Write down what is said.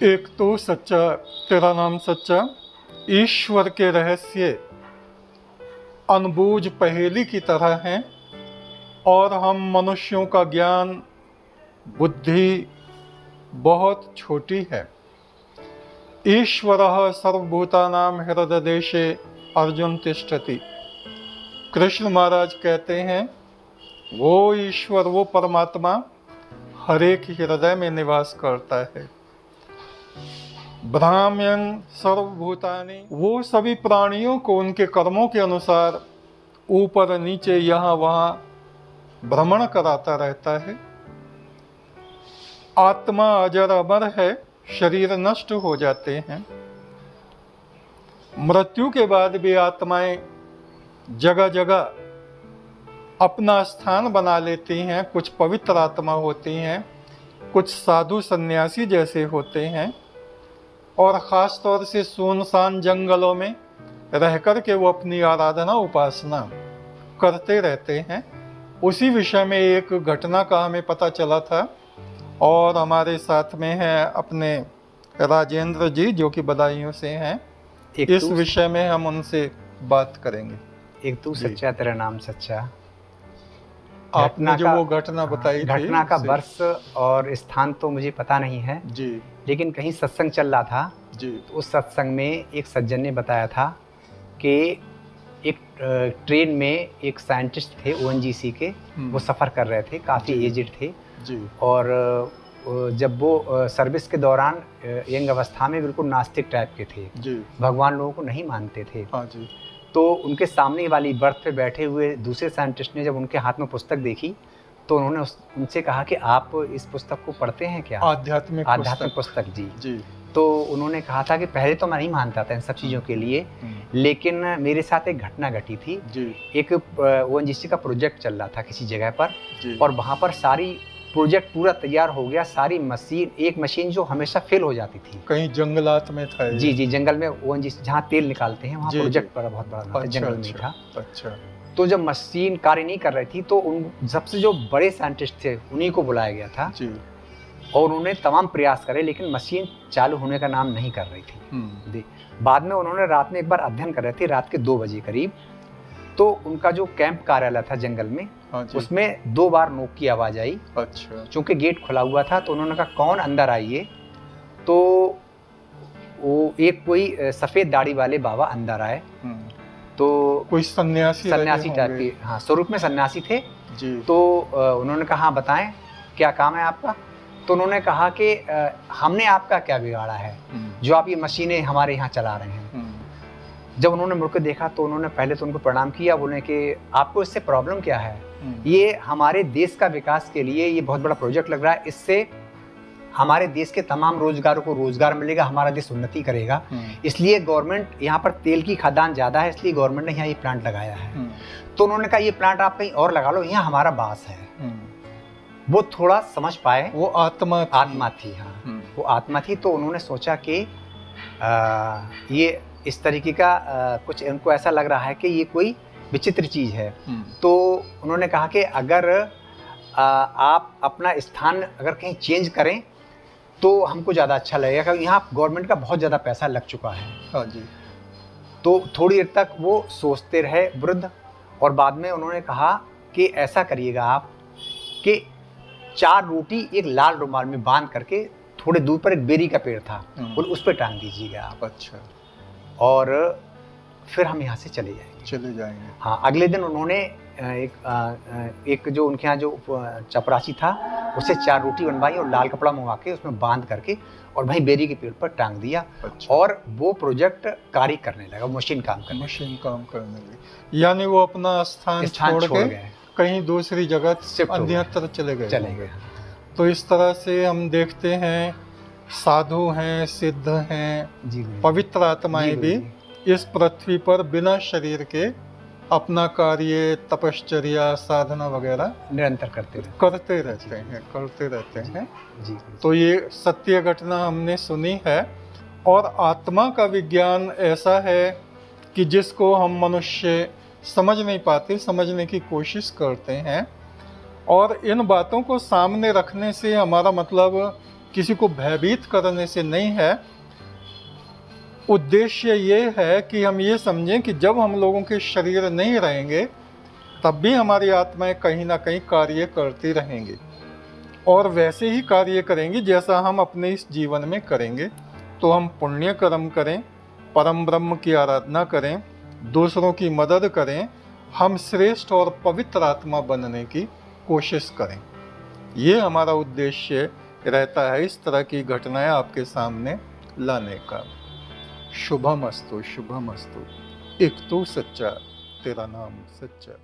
एक तो सच्चा, तेरा नाम सच्चा, ईश्वर के रहस्य अनबूझ पहेली की तरह हैं और हम मनुष्यों का ज्ञान, बुद्धि बहुत छोटी है। ईश्वरः सर्वभूतानां हृदयदेशे अर्जुन तिष्ठति। कृष्ण महाराज कहते हैं वो ईश्वर, वो परमात्मा हर एक हृदय में निवास करता है। भ्राम्यन् सर्वभूतानि, वो सभी प्राणियों को उनके कर्मों के अनुसार ऊपर नीचे यहाँ वहाँ भ्रमण कराता रहता है। आत्मा अजर अमर है, शरीर नष्ट हो जाते हैं। मृत्यु के बाद भी आत्माएं जगह जगह अपना स्थान बना लेती हैं। कुछ पवित्र आत्मा होती हैं, कुछ साधु सन्यासी जैसे होते हैं, और ख़ास तौर से सुनसान जंगलों में रह कर के वो अपनी आराधना उपासना करते रहते हैं। उसी विषय में एक घटना का हमें पता चला था और हमारे साथ में हैं अपने राजेंद्र जी जो कि बदायूं से हैं। इस विषय में हम उनसे बात करेंगे। एक तू सच्चा, तेरा नाम सच्चा। आपने जो वो घटना बताई थी, घटना का वर्ष और स्थान तो मुझे पता नहीं है जी, लेकिन कहीं सत्संग चल रहा था जी। तो उस सत्संग में एक सज्जन ने बताया था कि एक ट्रेन में एक साइंटिस्ट थे ओएनजीसी के, वो सफ़र कर रहे थे, काफ़ी एजिड थे जी। और जब वो सर्विस के दौरान यंग अवस्था में बिल्कुल नास्तिक टाइप के थे जी, भगवान लोगों को नहीं मानते थे। हाँ जी। तो उनके सामने वाली बर्थ पे बैठे हुए दूसरे साइंटिस्ट ने जब उनके हाथ में पुस्तक देखी तो उन्होंने उनसे कहा कि आप इस पुस्तक को पढ़ते हैं क्या? आध्यात्मिक पुस्तक जी। जी। तो उन्होंने कहा था कि पहले तो मैं नहीं मानता था इन सब चीज़ों के लिए, लेकिन मेरे साथ एक घटना घटी थी जी। एक ओएनजीसी का प्रोजेक्ट चल रहा था किसी जगह पर जी। और वहाँ पर सारी प्रोजेक्ट पूरा तैयार हो गया, सारी मशीन, एक मशीन जो हमेशा फेल हो जाती थी, कहीं जंगलात में था। जी जी, जंगल में ओएनजीसी जहाँ तेल निकालते हैं वहाँ प्रोजेक्ट पर बहुत बड़ा अच्छा, जंगल में था। अच्छा। तो जब मशीन कार्य नहीं कर रही थी तो उन सबसे जो बड़े साइंटिस्ट थे उन्हीं को बुलाया गया था जी। और उन्होंने तमाम प्रयास करे लेकिन मशीन चालू होने का नाम नहीं कर रही थी। बाद में उन्होंने रात में एक बार अध्ययन कर रहे थे, रात के 2 बजे करीब, तो उनका जो कैंप कार्यालय था जंगल में, हाँ जी। उसमें 2 बार नोक की आवाज़ आई। अच्छा। चूँकि गेट खुला हुआ था तो उन्होंने कहा कौन अंदर आइए। तो वो एक कोई सफ़ेद दाढ़ी वाले बाबा अंदर आए। तो कोई सन्यासी टाइप के, हाँ, स्वरूप में सन्यासी थे जी। तो उन्होंने कहा हाँ बताएं क्या काम है आपका। तो उन्होंने कहा कि हमने आपका क्या बिगाड़ा है जो आप ये मशीनें हमारे यहाँ चला रहे हैं। जब उन्होंने मुड़कर देखा तो उन्होंने पहले तो उनको प्रणाम किया, बोले कि आपको इससे प्रॉब्लम क्या है? ये हमारे देश का विकास के लिए ये बहुत बड़ा प्रोजेक्ट लग रहा है, इससे हमारे देश के तमाम रोजगारों को रोजगार मिलेगा, हमारा देश उन्नति करेगा, इसलिए गवर्नमेंट, यहाँ पर तेल की खदान ज़्यादा है इसलिए गवर्नमेंट ने यहाँ ये प्लांट लगाया है। तो उन्होंने कहा ये प्लांट आप कहीं और लगा लो, यहाँ हमारा वास है। वो थोड़ा समझ पाए, वो आत्मा थी। हाँ, वो आत्मा थी। तो उन्होंने सोचा कि ये इस तरीके का कुछ उनको ऐसा लग रहा है कि ये कोई विचित्र चीज़ है। तो उन्होंने कहा कि अगर आप अपना स्थान अगर कहीं चेंज करें तो हमको ज़्यादा अच्छा लगेगा, क्योंकि यहाँ गवर्नमेंट का बहुत ज़्यादा पैसा लग चुका है। हाँ जी। तो थोड़ी देर तक वो सोचते रहे वृद्ध, और बाद में उन्होंने कहा कि ऐसा करिएगा आप कि 4 रोटी एक लाल रुमाल में बांध करके थोड़े दूर पर एक बेरी का पेड़ था और उस पर टांग दीजिएगा आप। अच्छा। और फिर हम यहाँ से चले जाएंगे। हाँ, अगले दिन उन्होंने एक जो उनके यहाँ जो चपरासी था उसे 4 रोटी बनवाई और लाल कपड़ा मंगवा के उसमें बांध करके और भाई बेरी के पेड़ पर टांग दिया। अच्छा। और वो प्रोजेक्ट कार्य करने लगा, मशीन काम करने लगी। यानी वो अपना स्थान छोड़ गए, कहीं दूसरी जगह अन्यत्र चले गए। तो इस तरह से हम देखते हैं साधु हैं, सिद्ध हैं, पवित्र आत्माएं भी इस पृथ्वी पर बिना शरीर के अपना कार्य, तपश्चर्या, साधना वगैरह निरंतर करते रहते हैं। जी। तो ये सत्य घटना हमने सुनी है। और आत्मा का विज्ञान ऐसा है कि जिसको हम मनुष्य समझ नहीं पाते, समझने की कोशिश करते हैं। और इन बातों को सामने रखने से हमारा मतलब किसी को भयभीत करने से नहीं है। उद्देश्य ये है कि हम ये समझें कि जब हम लोगों के शरीर नहीं रहेंगे तब भी हमारी आत्माएं कहीं ना कहीं कार्य करती रहेंगी और वैसे ही कार्य करेंगी जैसा हम अपने इस जीवन में करेंगे। तो हम पुण्य कर्म करें, परम ब्रह्म की आराधना करें, दूसरों की मदद करें, हम श्रेष्ठ और पवित्र आत्मा बनने की कोशिश करें। ये हमारा उद्देश्य रहता है इस तरह की घटनाएं आपके सामने लाने का। शुभम अस्तु, शुभम अस्तु। एक तू सच्चा, तेरा नाम सच्चा।